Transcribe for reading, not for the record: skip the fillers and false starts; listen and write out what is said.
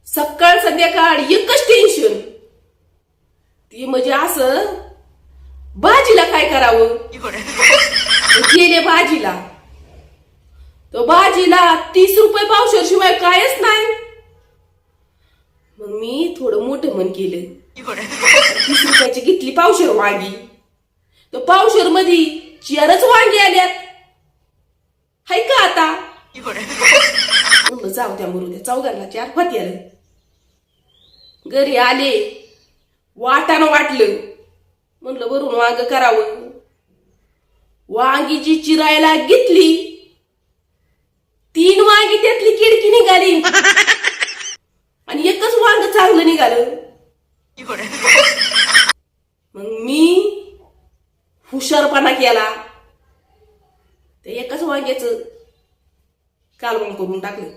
सकाळ संध्याकाळ एकच टेन्शन. ती म्हणजे असं भाजीला काय करावं. गेले भाजीला, तो भाजीला 30 रुपये पावशेर शिवाय कायच नाही. मग मी थोडं मोठं मन केलं. 30 रुपयाची घेतली पावशेर वांगी. तो पावशेर मध्ये 4च वांगी आल्यात. हाय का आता म्हणलं जाऊ द्या मरू द्या, चौघांना 4 फती आलं. घरी आले, वाटानं वाटलं. म्हणलं वरून वांग करावं. वांगीची चिरायला घेतली, 3 वांगी त्यातली किडकी निघाली आणि एकच वांग चांगलं निघालं. मग मी हुशारपणा केला, ते एकाच वांग्याचं कालवण करून टाकलं.